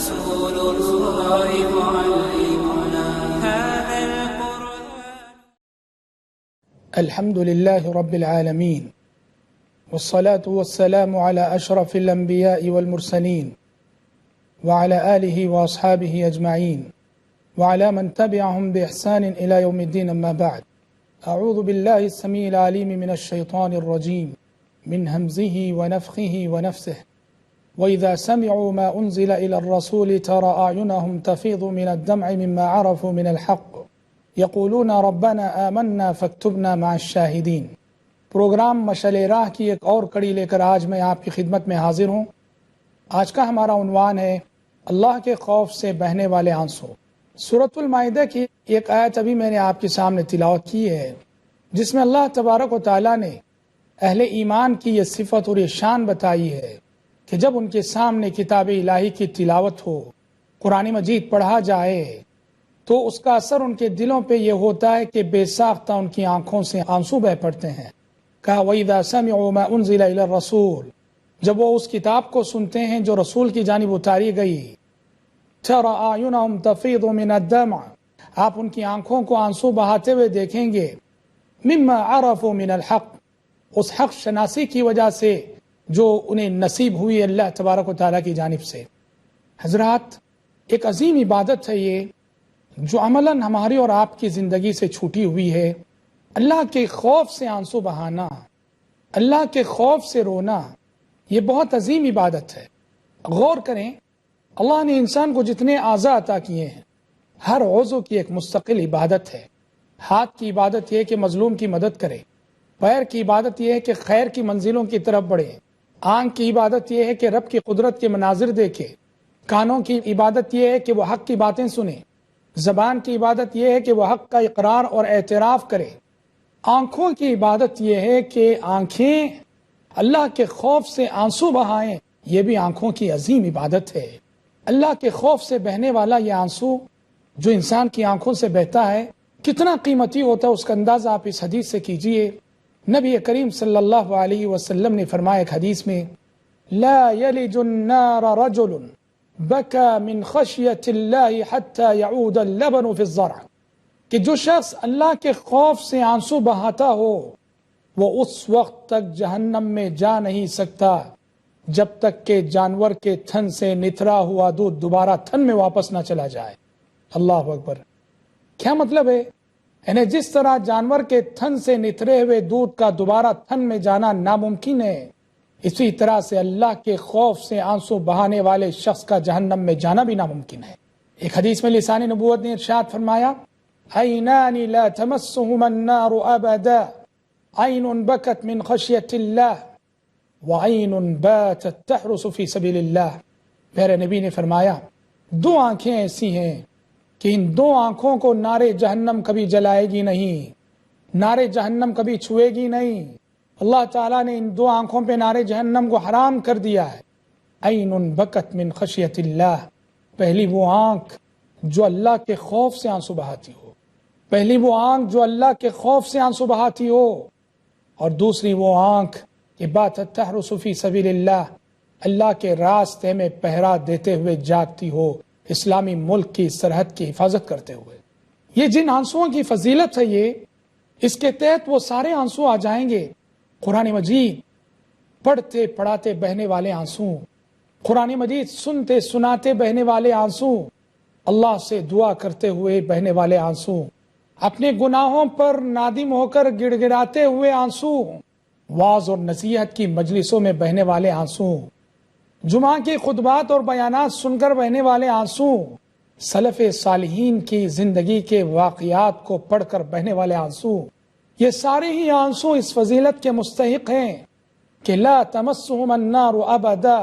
رسول الله معلمنا هذا القرآن. الحمد لله رب العالمين والصلاة والسلام على أشرف الأنبياء والمرسلين وعلى آله وأصحابه أجمعين وعلى من تبعهم بإحسان إلى يوم الدين. أما بعد، أعوذ بالله السميع العليم من الشيطان الرجيم من همزه ونفخه ونفسه وإذا سمعوا ما أنزل إلى الرسول ترى أعينهم تفيض من الدمع مما عرفوا من الحق یقولون ربنا آمنا فاکتبنا مع الشاہدین. پروگرام مشعل راہ کی ایک اور کڑی لے کر آج میں آپ کی خدمت میں حاضر ہوں. آج کا ہمارا عنوان ہے اللہ کے خوف سے بہنے والے آنسو. سورۃ المائدہ کی ایک آیت ابھی میں نے آپ کے سامنے تلاوت کی ہے، جس میں اللہ تبارک و تعالیٰ نے اہل ایمان کی یہ صفت اور یہ شان بتائی ہے کہ جب ان کے سامنے کتاب الہی کی تلاوت ہو، قرآن مجید پڑھا جائے، تو اس کا اثر ان کے دلوں پہ یہ ہوتا ہے کہ بے ساختہ ان کی آنکھوں سے آنسو بہہ پڑتے ہیں. کہا وَإِذَا سَمِعُوا مَا أُنزِلَ إِلَى الرَّسُولِ، جب وہ اس کتاب کو سنتے ہیں جو رسول کی جانب اتاری گئی. تَرَى أَعْيُنَهُمْ تَفِيضُ مِنَ الدَّمْعِ، آپ ان کی آنکھوں کو آنسو بہاتے ہوئے دیکھیں گے. مِمَّا عَرَفُوا مِنَ الْحَقِّ، اس حق شناسی کی وجہ سے جو انہیں نصیب ہوئی اللہ تبارک و تعالیٰ کی جانب سے. حضرات، ایک عظیم عبادت ہے یہ جو عملاً ہماری اور آپ کی زندگی سے چھوٹی ہوئی ہے. اللہ کے خوف سے آنسو بہانا، اللہ کے خوف سے رونا، یہ بہت عظیم عبادت ہے. غور کریں، اللہ نے انسان کو جتنے اعضاء عطا کیے ہیں، ہر عضو کی ایک مستقل عبادت ہے. ہاتھ کی عبادت یہ ہے کہ مظلوم کی مدد کرے، پیر کی عبادت یہ ہے کہ خیر کی منزلوں کی طرف بڑھے، آنکھ کی عبادت یہ ہے کہ رب کی قدرت کے مناظر دیکھے، کانوں کی عبادت یہ ہے کہ وہ حق کی باتیں سنے، زبان کی عبادت یہ ہے کہ وہ حق کا اقرار اور اعتراف کرے، آنکھوں کی عبادت یہ ہے کہ آنکھیں اللہ کے خوف سے آنسو بہائیں. یہ بھی آنکھوں کی عظیم عبادت ہے. اللہ کے خوف سے بہنے والا یہ آنسو جو انسان کی آنکھوں سے بہتا ہے کتنا قیمتی ہوتا ہے، اس کا اندازہ آپ اس حدیث سے کیجئے. نبی کریم صلی اللہ علیہ وسلم نے فرمایا ایک حدیث میں، لا یلج النار رجل بکا من خشیت اللہ حتی یعود اللبن فی الزرع، کہ جو شخص اللہ کے خوف سے آنسو بہاتا ہو وہ اس وقت تک جہنم میں جا نہیں سکتا جب تک کہ جانور کے تھن سے نتھرا ہوا دودھ دوبارہ تھن میں واپس نہ چلا جائے. اللہ اکبر. کیا مطلب ہے؟ یعنی جس طرح جانور کے تھن سے نتھرے ہوئے دودھ کا دوبارہ تھن میں جانا ناممکن ہے، اسی طرح سے اللہ کے خوف سے آنسو بہانے والے شخص کا جہنم میں جانا بھی ناممکن ہے. ایک حدیث میں لسان نبوت نے ارشاد فرمایا، عینان لا تمسهما النار ابدا، عین بکت من خشیت اللہ وعین باتت تحرس فی سبیل اللہ. پیارے نبی نے فرمایا، دو آنکھیں ایسی ہیں کہ ان دو آنکھوں کو نار جہنم کبھی جلائے گی نہیں، نار جہنم کبھی چھوئے گی نہیں. اللہ تعالیٰ نے ان دو آنکھوں پہ نار جہنم کو حرام کر دیا ہے. عین بکت من خشیت اللہ، پہلی وہ آنکھ جو اللہ کے خوف سے آنسو بہاتی ہو، پہلی وہ آنکھ جو اللہ کے خوف سے آنسو بہاتی ہو، اور دوسری وہ آنکھ کہ باتت تحرس فی سبیل اللہ، اللہ کے راستے میں پہرا دیتے ہوئے جاگتی ہو، اسلامی ملک کی سرحد کی حفاظت کرتے ہوئے. یہ جن آنسوؤں کی فضیلت ہے، یہ اس کے تحت وہ سارے آنسو آ جائیں گے. قرآن مجید پڑھتے پڑھاتے بہنے والے آنسو، قرآن مجید سنتے سناتے بہنے والے آنسو، اللہ سے دعا کرتے ہوئے بہنے والے آنسو، اپنے گناہوں پر نادم ہو کر گڑ گڑاتے ہوئے آنسو، واعظ اور نصیحت کی مجلسوں میں بہنے والے آنسو، جمعہ کے خطبات اور بیانات سن کر بہنے والے آنسو، سلف صالحین کی زندگی کے واقعات کو پڑھ کر بہنے والے آنسو، یہ سارے ہی آنسو اس فضیلت کے مستحق ہیں کہ لا تمسہم النار ابدا،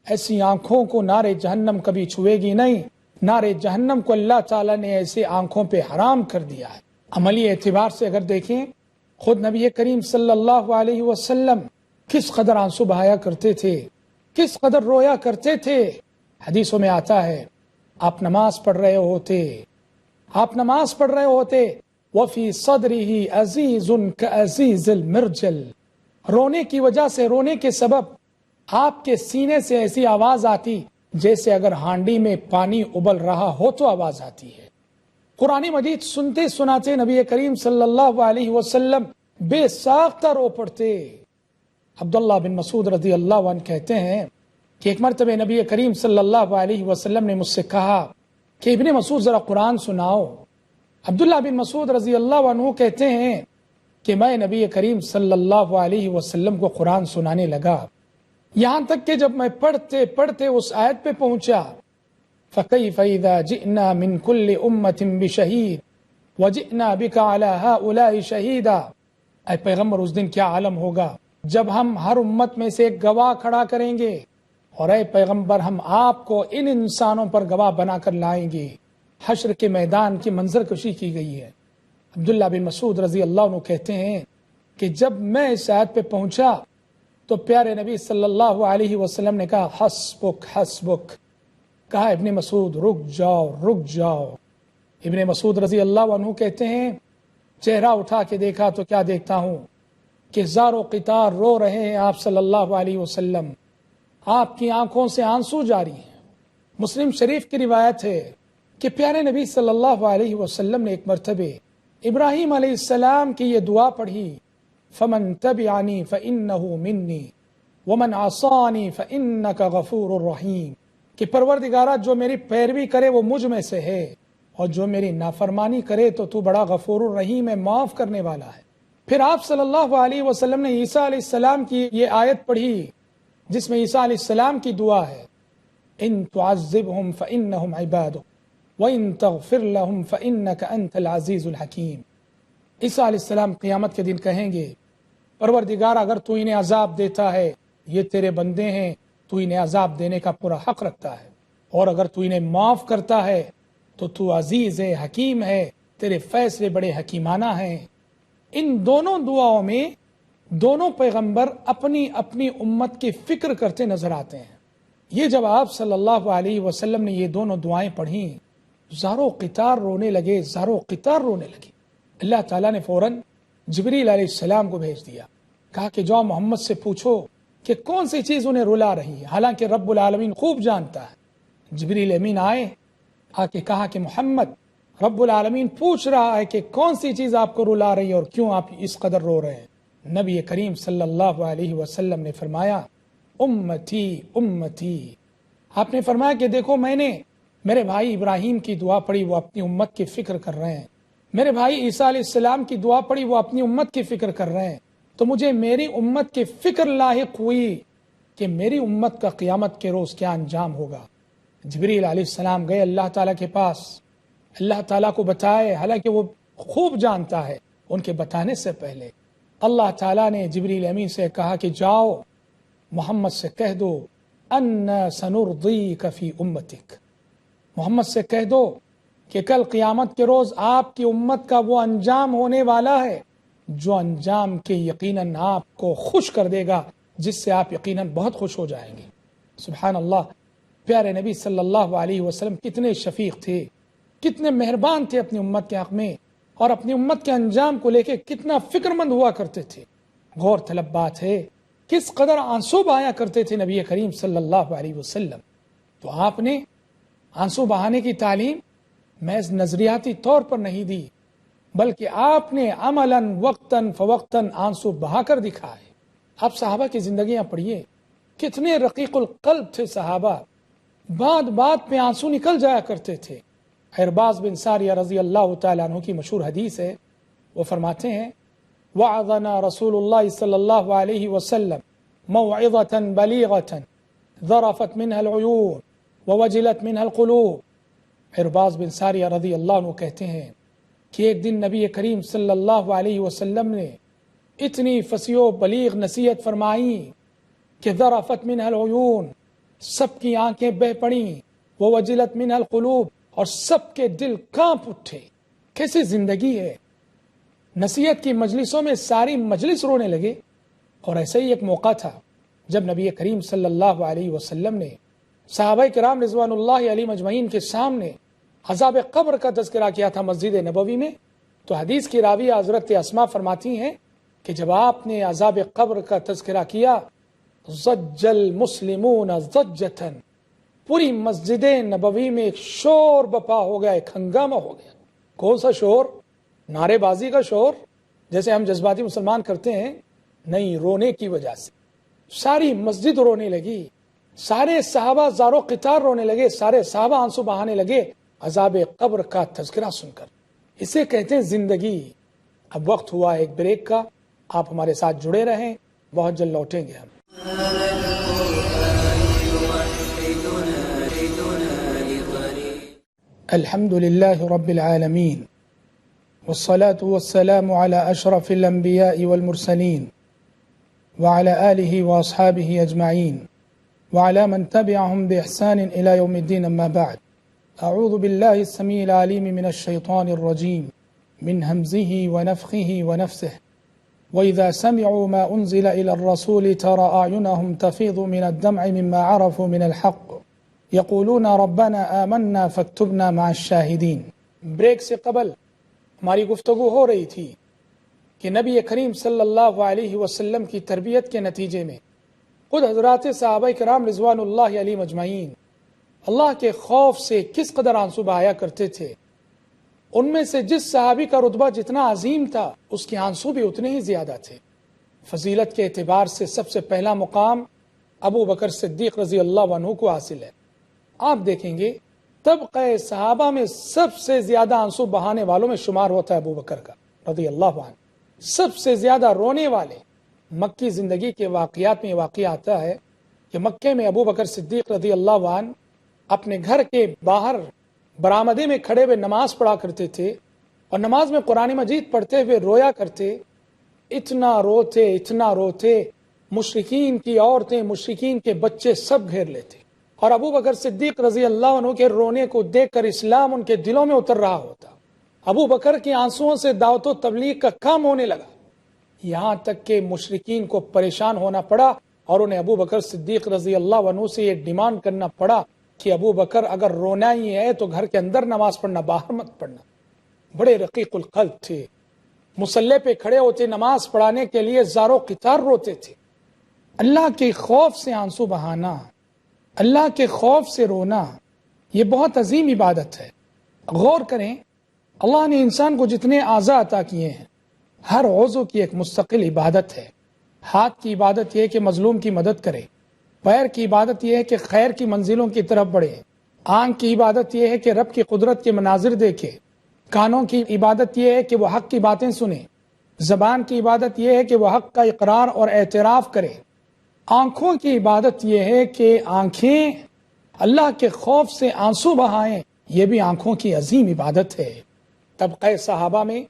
ایسی آنکھوں کو نار جہنم کبھی چھوئے گی نہیں. نار جہنم کو اللہ تعالیٰ نے ایسے آنکھوں پہ حرام کر دیا ہے. عملی اعتبار سے اگر دیکھیں، خود نبی کریم صلی اللہ علیہ وسلم کس قدر آنسو بہایا کرتے تھے، کس قدر رویا کرتے تھے. حدیثوں میں آتا ہے، آپ نماز پڑھ رہے ہوتے وفی صدرہ عزیز کعزیز المرجل، رونے کی وجہ سے، رونے کے سبب آپ کے سینے سے ایسی آواز آتی جیسے اگر ہانڈی میں پانی ابل رہا ہو تو آواز آتی ہے۔ قرآن مجید سنتے سناتے نبی کریم صلی اللہ علیہ وسلم بے ساختہ رو پڑتے۔ عبداللہ بن مسعود رضی اللہ عنہ کہتے ہیں کہ ایک مرتبہ نبی کریم صلی اللہ علیہ وسلم نے مجھ سے کہا کہ ابن مسعود ذرا قرآن سناؤ۔ عبداللہ بن مسعود رضی اللہ عنہ کہتے ہیں کہ میں نبی کریم صلی اللہ علیہ وسلم کو قرآن سنانے لگا، یہاں تک کہ جب میں پڑھتے پڑھتے اس آیت پہ پہنچا فَكَيْفَ إِذَا جِئْنَا مِن كُلِّ أُمَّةٍ بِشَهِيدٍ وَجِئْنَا بِكَ عَلَى هَؤُلَاءِ شَهِيدًا، اے پیغمبر اس دن کیا عالم ہوگا جب ہم ہر امت میں سے ایک گواہ کھڑا کریں گے، اور اے پیغمبر ہم آپ کو ان انسانوں پر گواہ بنا کر لائیں گے۔ حشر کے میدان کی منظر کشی کی گئی ہے۔ عبداللہ بن مسعود رضی اللہ عنہ کہتے ہیں کہ جب میں اس آیت پہ پہنچا تو پیارے نبی صلی اللہ علیہ وسلم نے کہا حسبک حسبک، کہا ابن مسعود رک جاؤ رک جاؤ۔ ابن مسعود رضی اللہ عنہ کہتے ہیں چہرہ اٹھا کے دیکھا تو کیا دیکھتا ہوں کہ زار و قطار رو رہے ہیں آپ صلی اللہ علیہ وسلم، آپ کی آنکھوں سے آنسو جاری ہیں۔ مسلم شریف کی روایت ہے کہ پیارے نبی صلی اللہ علیہ وسلم نے ایک مرتبہ ابراہیم علیہ السلام کی یہ دعا پڑھی، فمن تبعنی فإنہ منی ومن عصانی فإنک غفور رحیم، کہ پروردگارہ جو میری پیروی کرے وہ مجھ میں سے ہے، اور جو میری نافرمانی کرے تو تو بڑا غفور الرحیم ہے، معاف کرنے والا ہے۔ پھر آپ صلی اللہ علیہ وسلم نے عیسیٰ علیہ السلام کی یہ آیت پڑھی جس میں عیسیٰ علیہ السلام کی دعا ہے، ان تعذبہم فإنہم عبادک وَإِن تَغْفِرْ لَهُمْ فَإِنَّكَ أَنْتَ الْعَزِيزُ الْحَكِيمُ۔ عیسیٰ علیہ السلام قیامت کے دن کہیں گے پروردگار اگر تو انہیں عذاب دیتا ہے، یہ تیرے بندے ہیں، تو انہیں عذاب دینے کا پورا حق رکھتا ہے، اور اگر تو انہیں معاف کرتا ہے تو تو عزیز ہے، حکیم ہے، تیرے فیصلے بڑے حکیمانہ ہیں۔ ان دونوں دعاؤں میں دونوں پیغمبر اپنی اپنی امت کی فکر کرتے نظر آتے ہیں۔ یہ جب آپ صلی اللہ علیہ وسلم نے یہ دونوں دعائیں پڑھیں، زارو قطار رونے لگے، زارو قطار رونے لگے۔ اللہ تعالیٰ نے فوراً جبریل علیہ السلام کو بھیج دیا، کہا کہ جاؤ محمد سے پوچھو کہ کون سی چیز انہیں رلا رہی ہے، حالانکہ رب العالمین خوب جانتا ہے۔ جبریل امین آئے، آ کے کہا کہ محمد رب العالمین پوچھ رہا ہے کہ کون سی چیز آپ کو رلا رہی ہے اور کیوں آپ اس قدر رو رہے ہیں۔ نبی کریم صلی اللہ علیہ وسلم نے فرمایا امتی امتی، آپ نے فرمایا کہ دیکھو میں نے میرے بھائی ابراہیم کی دعا پڑھی، وہ اپنی امت کی فکر کر رہے ہیں، میرے بھائی عیسیٰ علیہ السلام کی دعا پڑھی، وہ اپنی امت کی فکر کر رہے ہیں، تو مجھے میری امت کی فکر لاحق ہوئی کہ میری امت کا قیامت کے روز کیا انجام ہوگا۔ جبریل علیہ السلام گئے اللہ تعالیٰ کے پاس، اللہ تعالیٰ کو بتائے، حالانکہ وہ خوب جانتا ہے، ان کے بتانے سے پہلے اللہ تعالیٰ نے جبریل امین سے کہا کہ جاؤ محمد سے کہہ دو ان سنرضیک فی امتک، محمد سے کہہ دو کہ کل قیامت کے روز آپ کی امت کا وہ انجام ہونے والا ہے جو انجام کے یقیناً آپ کو خوش کر دے گا، جس سے آپ یقیناً بہت خوش ہو جائیں گے۔ سبحان اللہ، پیارے نبی صلی اللہ علیہ وسلم کتنے شفیق تھے، کتنے مہربان تھے اپنی امت کے حق میں، اور اپنی امت کے انجام کو لے کے کتنا فکر مند ہوا کرتے تھے۔ غور طلب بات ہے کس قدر آنسو بہایا کرتے تھے نبی کریم صلی اللہ علیہ وسلم۔ تو آپ نے آنسو بہانے کی تعلیم محض نظریاتی طور پر نہیں دی، بلکہ آپ نے عملاً وقتاً فوقتاً آنسو بہا کر دکھائے۔ آپ صحابہ کی زندگیاں پڑھیے، کتنے رقیق القلب تھے صحابہ، بات بات پہ آنسو نکل جایا کرتے تھے۔ عرباض بن ساریہ رضی اللہ تعالیٰ عنہ کی مشہور حدیث ہے، وہ فرماتے ہیں وعظنا رسول اللہ صلی اللہ علیہ وسلم موعظة بلیغة ذرفت منها العیون ووجلت منها القلوب۔ عرباض بن ساریہ رضی اللہ عنہ کہتے ہیں کہ ایک دن نبی کریم صلی اللہ علیہ وسلم نے اتنی فصیح و بلیغ نصیحت فرمائی کہ ذرفت منها العیون، سب کی آنکھیں بہہ پڑیں، ووجلت منها القلوب، اور سب کے دل کانپ اٹھے۔ کیسی زندگی ہے! نصیحت کی مجلسوں میں ساری مجلس رونے لگے۔ اور ایسا ہی ایک موقع تھا جب نبی کریم صلی اللہ علیہ وسلم نے صحابہ کرام رضوان اللہ علیہم اجمعین کے سامنے عذاب قبر کا تذکرہ کیا تھا مسجد نبوی میں۔ تو حدیث کی راویہ حضرت اسماء فرماتی ہیں کہ جب آپ نے عذاب قبر کا تذکرہ کیا، زج المسلمون زجتاً، پوری مسجد نبوی میں ایک شور بپا ہو گیا، ایک ہنگامہ ہو گیا۔ کون سا شور؟ نعرے بازی کا شور، جیسے ہم جذباتی مسلمان کرتے ہیں؟ نہیں، رونے کی وجہ سے ساری مسجد رونے لگی، سارے صحابہ زارو قطار رونے لگے، سارے صحابہ آنسو بہانے لگے عذاب قبر کا تذکرہ سن کر۔ اسے کہتے ہیں زندگی۔ اب وقت ہوا ایک بریک کا، آپ ہمارے ساتھ جڑے رہیں، بہت جلد لوٹیں گے ہم۔ الحمد لله رب العالمين والصلاة والسلام على أشرف الأنبياء والمرسلين وعلى آله وأصحابه أجمعين وعلى من تبعهم بإحسان إلى يوم الدين، أما بعد. أعوذ بالله السميع العليم من الشيطان الرجيم من همزه ونفخه ونفسه. وإذا سمعوا ما أنزل إلى الرسول ترى أعينهم تفيض من الدمع مما عرفوا من الحق یقولون ربنا آمنا فاکتبنا مع الشاہدین۔ بریک سے قبل ہماری گفتگو ہو رہی تھی کہ نبی کریم صلی اللہ علیہ وسلم کی تربیت کے نتیجے میں خود حضرات صحابہ کرام رضوان اللہ علیہم اجمعین اللہ کے خوف سے کس قدر آنسو بہایا کرتے تھے۔ ان میں سے جس صحابی کا رتبہ جتنا عظیم تھا، اس کے آنسو بھی اتنے ہی زیادہ تھے۔ فضیلت کے اعتبار سے سب سے پہلا مقام ابو بکر صدیق رضی اللہ عنہ کو حاصل ہے۔ آپ دیکھیں گے طبقہ صحابہ میں سب سے زیادہ آنسو بہانے والوں میں شمار ہوتا ہے ابو بکر کا رضی اللہ عنہ۔ سب سے زیادہ رونے والے مکی زندگی کے واقعات میں یہ واقعہ آتا ہے کہ مکے میں ابو بکر صدیق رضی اللہ عنہ اپنے گھر کے باہر برآمدے میں کھڑے ہوئے نماز پڑھا کرتے تھے، اور نماز میں قرآن مجید پڑھتے ہوئے رویا کرتے۔ اتنا روتے مشرکین کی عورتیں، مشرکین کے بچے سب گھیر لیتے، اور ابو بکر صدیق رضی اللہ عنہ کے رونے کو دیکھ کر اسلام ان کے دلوں میں اتر رہا ہوتا۔ ابو بکر کے آنسوؤں سے دعوت و تبلیغ کا کام ہونے لگا، یہاں تک کہ مشرکین کو پریشان ہونا پڑا، اور انہیں ابو بکر صدیق رضی اللہ عنہ سے یہ ڈیمانڈ کرنا پڑا کہ ابو بکر اگر رونا ہی ہے تو گھر کے اندر نماز پڑھنا، باہر مت پڑھنا۔ بڑے رقیق القلب تھے، مصلی پہ کھڑے ہوتے نماز پڑھانے کے لیے زارو قطار روتے تھے۔ اللہ کے خوف سے آنسو بہانا، اللہ کے خوف سے رونا، یہ بہت عظیم عبادت ہے۔ غور کریں، اللہ نے انسان کو جتنے اعضاء عطا کیے ہیں، ہر عضو کی ایک مستقل عبادت ہے۔ ہاتھ کی عبادت یہ ہے کہ مظلوم کی مدد کرے، پیر کی عبادت یہ ہے کہ خیر کی منزلوں کی طرف بڑھے، آنکھ کی عبادت یہ ہے کہ رب کی قدرت کے مناظر دیکھے، کانوں کی عبادت یہ ہے کہ وہ حق کی باتیں سنے، زبان کی عبادت یہ ہے کہ وہ حق کا اقرار اور اعتراف کرے، آنکھوں کی عبادت یہ ہے کہ آنکھیں اللہ کے خوف سے آنسو بہائیں، یہ بھی آنکھوں کی عظیم عبادت ہے۔ طبقہ صحابہ میں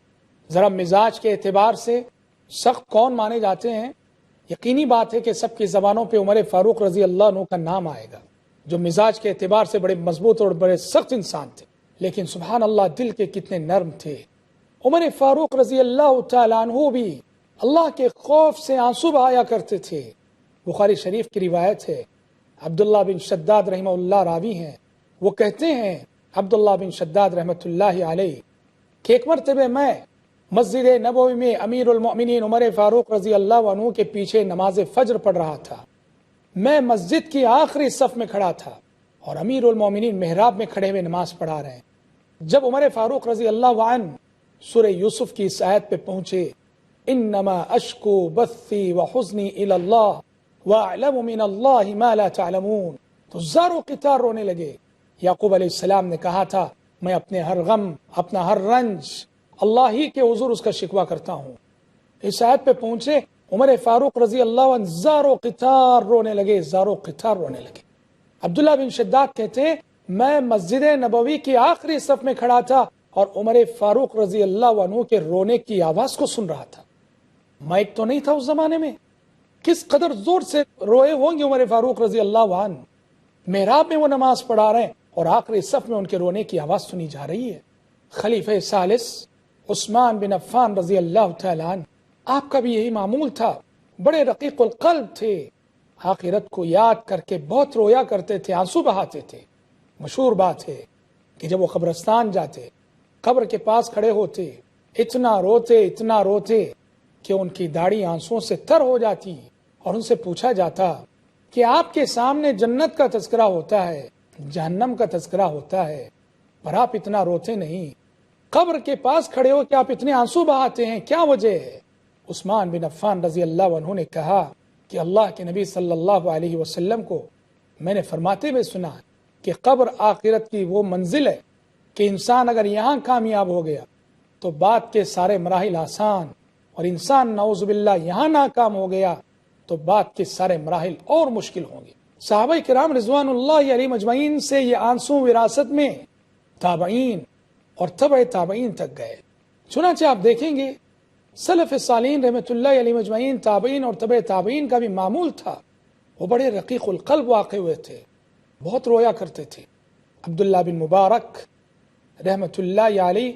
ذرا مزاج کے اعتبار سے سخت کون مانے جاتے ہیں؟ یقینی بات ہے کہ سب کی زبانوں پہ عمر فاروق رضی اللہ عنہ کا نام آئے گا، جو مزاج کے اعتبار سے بڑے مضبوط اور بڑے سخت انسان تھے، لیکن سبحان اللہ دل کے کتنے نرم تھے۔ عمر فاروق رضی اللہ تعالیٰ عنہ بھی اللہ کے خوف سے آنسو بہایا کرتے تھے۔ بخاری شریف کی روایت ہے، عبداللہ بن شداد رحمہ اللہ راوی ہیں، وہ کہتے ہیں عبداللہ بن شداد رحمۃ اللہ علیہ کہ ایک مرتبہ میں مسجد نبوی میں امیر المؤمنین عمر فاروق رضی اللہ عنہ کے پیچھے نماز فجر پڑھ رہا تھا۔ میں مسجد کی آخری صف میں کھڑا تھا اور امیر المؤمنین محراب میں کھڑے ہوئے نماز پڑھا رہے ہیں۔ جب عمر فاروق رضی اللہ عنہ سورہ یوسف کی اس آیت پہ پہنچے، انما اشکو بثی وحزنی الی اللہ وَأَعْلَمُ مِنَ اللَّهِ مَا لَا تَعْلَمُونَ، تو زارو قطار رونے لگے۔ یعقوب علیہ السلام نے کہا تھا، میں اپنے ہر غم، اپنا ہر رنج اللہ ہی کے حضور اس کا شکوہ کرتا ہوں۔ اس آیت پہ پہنچے عمر فاروق رضی اللہ عنہ زارو قطار رونے لگے، زارو قطار رونے لگے۔ عبداللہ بن شداد کہتے ہیں میں مسجد نبوی کی آخری صف میں کھڑا تھا اور عمر فاروق رضی اللہ عنہ کے رونے کی آواز کو سن رہا تھا۔ مائک تو نہیں تھا اس زمانے میں، کس قدر زور سے روئے ہوں گے عمر فاروق رضی اللہ عنہ۔ محراب میں وہ نماز پڑھا رہے ہیں اور آخری صف میں ان کے رونے کی آواز سنی جا رہی ہے۔ خلیفہ ثالث عثمان بن عفان رضی اللہ تعالیٰ عنہ، آپ کا بھی یہی معمول تھا، بڑے رقیق القلب تھے، آخرت کو یاد کر کے بہت رویا کرتے تھے، آنسو بہاتے تھے۔ مشہور بات ہے کہ جب وہ قبرستان جاتے، قبر کے پاس کھڑے ہوتے، اتنا روتے کہ ان کی داڑھی آنسوؤں سے تر ہو جاتی، اور ان سے پوچھا جاتا کہ آپ کے سامنے جنت کا تذکرہ ہوتا ہے، جہنم کا تذکرہ ہوتا ہے پر آپ اتنا روتے نہیں، قبر کے پاس کھڑے ہو کہ آپ اتنے آنسو بہاتے ہیں، کیا وجہ ہے؟ عثمان بن عفان رضی اللہ عنہ نے کہا کہ اللہ کے نبی صلی اللہ علیہ وسلم کو میں نے فرماتے ہوئے سنا کہ قبر آخرت کی وہ منزل ہے کہ انسان اگر یہاں کامیاب ہو گیا تو بعد کے سارے مراحل آسان، اور انسان نعوذ باللہ یہاں ناکام ہو گیا تو بعد کے سارے مراحل اور مشکل ہوں گے۔ صحابہ کرام رضوان اللہ علیہم اجمعین سے یہ آنسو وراثت میں تابعین اور تبع تابعین تک گئے۔ چنانچہ آپ دیکھیں گے سلف صالحین رحمۃ اللہ علیہ مجمعین، تابعین اور تبع تابعین کا بھی معمول تھا، وہ بڑے رقیق القلب واقع ہوئے تھے، بہت رویا کرتے تھے۔ عبداللہ بن مبارک رحمۃ اللہ علیہ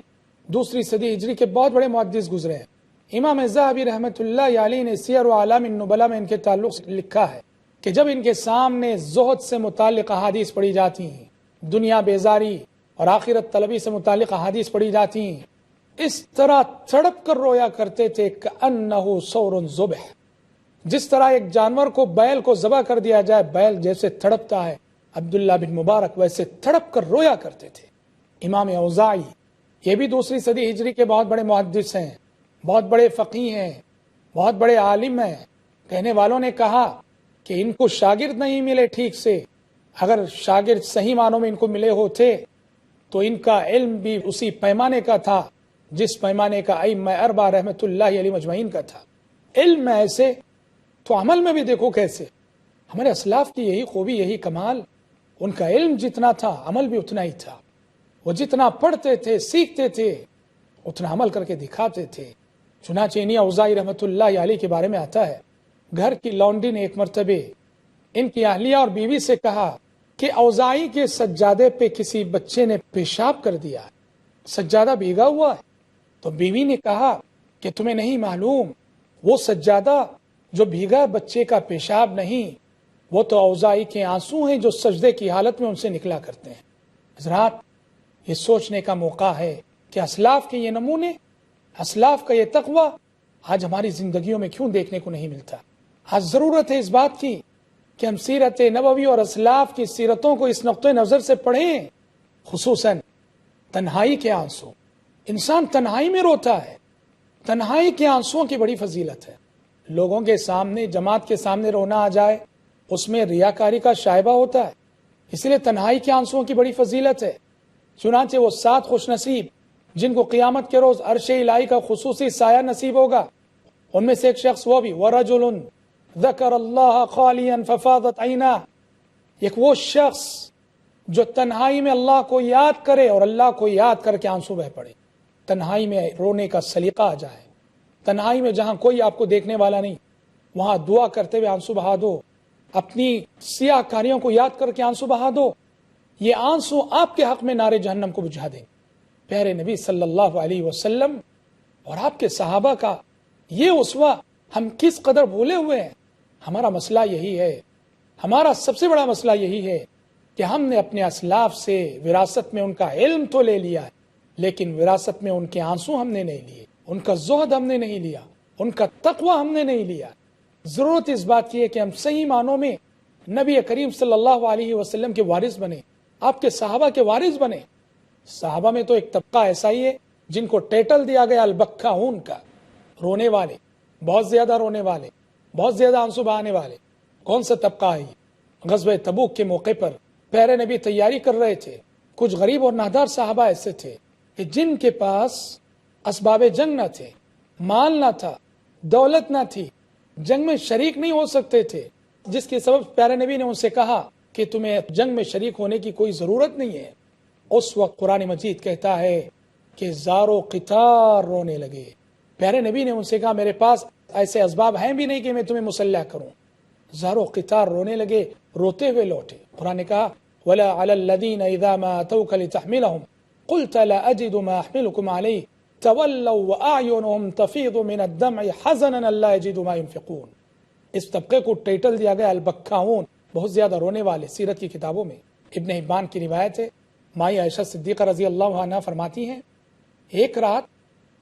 دوسری صدی ہجری کے بہت بڑے محدث گزرے ہیں۔ امام ذہبی رحمۃ اللہ علیہ نے سیر و اعلام النبلاء میں ان کے تعلق سے لکھا ہے کہ جب ان کے سامنے زہد سے متعلق احادیث پڑھی جاتی ہیں، دنیا بیزاری اور آخرت طلبی سے متعلق احادیث پڑھی جاتی ہیں، اس طرح تڑپ کر رویا کرتے تھے کأنہ ثور ذبح، جس طرح ایک جانور کو، بیل کو ذبح کر دیا جائے، بیل جیسے تڑپتا ہے، عبداللہ بن مبارک ویسے تڑپ کر رویا کرتے تھے۔ امام اوزاعی، یہ بھی دوسری صدی ہجری کے بہت بڑے محدث ہیں، بہت بڑے فقیہ ہیں، بہت بڑے عالم ہیں۔ کہنے والوں نے کہا کہ ان کو شاگرد نہیں ملے ٹھیک سے، اگر شاگرد صحیح معنوں میں ان کو ملے ہوتے تو ان کا علم بھی اسی پیمانے کا تھا جس پیمانے کا ائمہ اربعہ رحمۃ اللہ علیہ مجمعین کا تھا۔ علم میں ایسے تو عمل میں بھی دیکھو کیسے۔ ہمارے اسلاف کی یہی خوبی، یہی کمال، ان کا علم جتنا تھا عمل بھی اتنا ہی تھا۔ وہ جتنا پڑھتے تھے، سیکھتے تھے، اتنا عمل کر کے دکھاتے تھے۔ چنانچہ انہی اوزاعی رحمۃ اللہ علیہ کے بارے میں آتا ہے، گھر کی لونڈی نے ایک مرتبہ ان کی اہلیہ اور بیوی سے کہا کہ اوزاعی کے سجادے پہ کسی بچے نے پیشاب کر دیا، سجادہ بھیگا ہوا ہے۔ تو بیوی نے کہا کہ تمہیں نہیں معلوم، وہ سجادہ جو بھیگا بچے کا پیشاب نہیں، وہ تو اوزاعی کے آنسو ہیں جو سجدے کی حالت میں ان سے نکلا کرتے ہیں۔ حضرات، یہ سوچنے کا موقع ہے کہ اسلاف کے یہ نمونے، اسلاف کا یہ تقوی آج ہماری زندگیوں میں کیوں دیکھنے کو نہیں ملتا؟ آج ضرورت ہے اس بات کی کہ ہم سیرت نبوی اور اسلاف کی سیرتوں کو اس نقطۂ نظر سے پڑھیں، خصوصاً تنہائی کے آنسو۔ انسان تنہائی میں روتا ہے، تنہائی کے آنسوؤں کی بڑی فضیلت ہے۔ لوگوں کے سامنے، جماعت کے سامنے رونا آ جائے، اس میں ریاکاری کا شائبہ ہوتا ہے، اس لیے تنہائی کے آنسوؤں کی بڑی فضیلت ہے۔ چنانچہ وہ 7 خوش نصیب جن کو قیامت کے روز عرش الہی کا خصوصی سایہ نصیب ہوگا، ان میں سے ایک شخص وہ بھی وَرَجُلٌ ذَكَرَ اللَّهَ خَالِيًا فَفَاضَتْ عَيْنَاهُ، ایک وہ شخص جو تنہائی میں اللہ کو یاد کرے اور اللہ کو یاد کر کے آنسو بہ پڑے۔ تنہائی میں رونے کا سلیقہ آ جائے، تنہائی میں جہاں کوئی آپ کو دیکھنے والا نہیں، وہاں دعا کرتے ہوئے آنسو بہا دو، اپنی سیاہ کاریوں کو یاد کر کے آنسو بہا دو۔ یہ آنسو آپ کے حق میں نار جہنم کو بجھا دیں۔ پیارے نبی صلی اللہ علیہ وسلم اور آپ کے صحابہ کا یہ اسوہ ہم کس قدر بھولے ہوئے ہیں۔ ہمارا مسئلہ یہی ہے، ہمارا سب سے بڑا مسئلہ یہی ہے کہ ہم نے اپنے اسلاف سے وراثت میں ان کا علم تو لے لیا ہے، لیکن وراثت میں ان کے آنسو ہم نے نہیں لیے، ان کا زہد ہم نے نہیں لیا، ان کا تقوی ہم نے نہیں لیا۔ ضرورت اس بات کی ہے کہ ہم صحیح معنوں میں نبی کریم صلی اللہ علیہ وسلم کے وارث بنے، آپ کے صحابہ کے وارث بنے۔ صحابہ میں تو ایک طبقہ ایسا ہی ہے جن کو ٹائٹل دیا گیا البکاؤن کا، رونے والے، بہت زیادہ رونے والے، بہت زیادہ آنسو بہانے والے۔ کون سا طبقہ ہے؟ غزوہ تبوک کے موقع پر پیارے نبی تیاری کر رہے تھے، کچھ غریب اور نادار صحابہ ایسے تھے کہ جن کے پاس اسباب جنگ نہ تھے، مال نہ تھا، دولت نہ تھی، جنگ میں شریک نہیں ہو سکتے تھے، جس کے سبب پیارے نبی نے ان سے کہا کہ تمہیں جنگ میں شریک ہونے کی کوئی ضرورت نہیں ہے۔ اس وقت قرآن مجید کہتا ہے کہ زار و قطار رونے لگے۔ پیارے نبی نے ان سے کہا میرے پاس ایسے اسباب ہیں بھی نہیں کہ میں تمہیں مسلح کروں۔ زار و قطار رونے لگے، روتے ہوئے لوٹے۔ قرآن نے کہا وَلَا عَلَى الَّذِينَ إِذَا مَا أَتَوْكَ لِتَحْمِلَهُمْ قُلْتَ لَا أَجِدُ مَا أَحْمِلُكُمْ عَلَيْهِ تَوَلَّوْا وَأَعْيُنُهُمْ تَفِيضُ مِنَ الدَّمْعِ حَزَنًا أَلَّا يَجِدُوا مَا يُنْفِقُونَ۔ اس طبقے کو ٹائٹل دیا گیا البکاؤن، بہت زیادہ رونے والے۔ سیرت کی کتابوں میں ابن حبان کی روایت ہے، مائی عائشہ صدیقہ رضی اللہ عنہا فرماتی ہیں ایک رات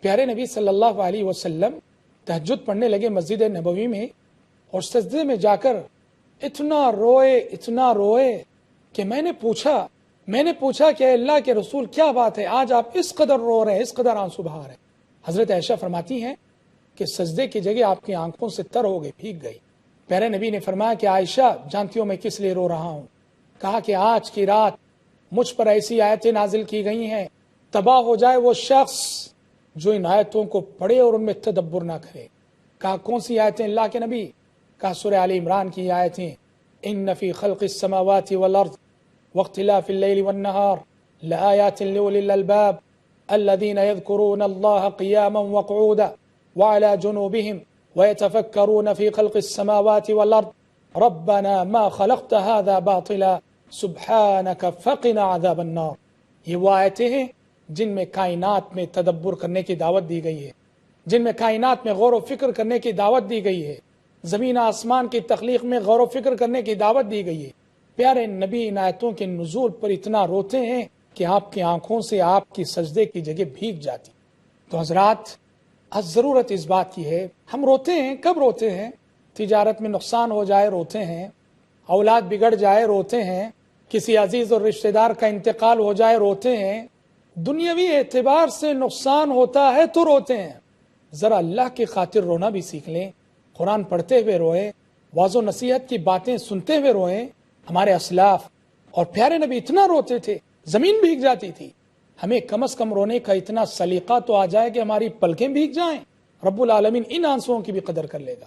پیارے نبی صلی اللہ علیہ وسلم تہجد پڑھنے لگے مسجد نبوی میں، اور سجدے میں جا کر اتنا روئے کہ میں نے پوچھا کہ اے اللہ کے رسول کیا بات ہے، آج آپ اس قدر رو رہے ہیں، اس قدر آنسو بہا رہے ہیں۔ حضرت عائشہ فرماتی ہیں کہ سجدے کی جگہ آپ کی آنکھوں سے تر ہو گئی، بھیگ گئی۔ پیارے نبی نے فرمایا کہ عائشہ جانتی ہو میں کس لیے رو رہا ہوں؟ کہا کہ آج کی رات مجھ پر ایسی آیتیں نازل کی گئی ہیں، تباہ ہو جائے وہ شخص جو ان آیتوں کو پڑھے اور ان میں تدبر نہ کرے۔ کہا کون سی آیتیں اللہ کے نبی؟ کہا سورہ آل عمران کی آیتیں، ان فی خلق السماوات والارض واختلاف اللیل والنہار لآیات لأولی الالباب الذین یذکرون اللہ قیاما وقعودا وعلی جنوبہم ویتفکرون فی خلق السماوات والارض ربنا ما خلقت هذا باطلا سبحانک فقنا عذاب النار۔ یہ وہ آیتیں ہیں جن میں کائنات میں تدبر کرنے کی دعوت دی گئی ہے، جن میں کائنات میں غور و فکر کرنے کی دعوت دی گئی ہے، زمین آسمان کی تخلیق میں غور و فکر کرنے کی دعوت دی گئی ہے۔ پیارے نبی ان آیتوں کے نزول پر اتنا روتے ہیں کہ آپ کی آنکھوں سے آپ کی سجدے کی جگہ بھیگ جاتی۔ تو حضرات، ضرورت اس بات کی ہے، ہم روتے ہیں، کب روتے ہیں؟ تجارت میں نقصان ہو جائے روتے ہیں، اولاد بگڑ جائے روتے ہیں، کسی عزیز اور رشتہ دار کا انتقال ہو جائے روتے ہیں، دنیاوی اعتبار سے نقصان ہوتا ہے تو روتے ہیں۔ ذرا اللہ کی خاطر رونا بھی سیکھ لیں، قرآن پڑھتے ہوئے روئیں، واعظ و نصیحت کی باتیں سنتے ہوئے روئیں۔ ہمارے اسلاف اور پیارے نبی اتنا روتے تھے، زمین بھیگ جاتی تھی۔ ہمیں کم از کم رونے کا اتنا سلیقہ تو آ جائے کہ ہماری پلکیں بھیگ جائیں۔ رب العالمین ان آنسوؤں کی بھی قدر کر لے گا۔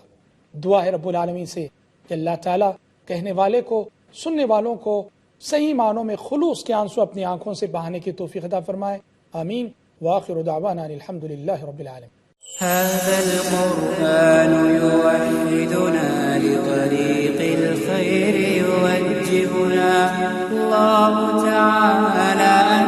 دعا ہے رب العالمین سے کہ اللہ تعالیٰ کہنے والے کو، سننے والوں کو صحیح معنوں میں خلوص کے آنسو اپنی آنکھوں سے بہانے کی توفیق عطا فرمائے، آمین۔ وآخر دعوانا الحمد للہ رب العالمین۔ هذا القرآن يوحدنا لطريق الخير يوجهنا، الله تعالى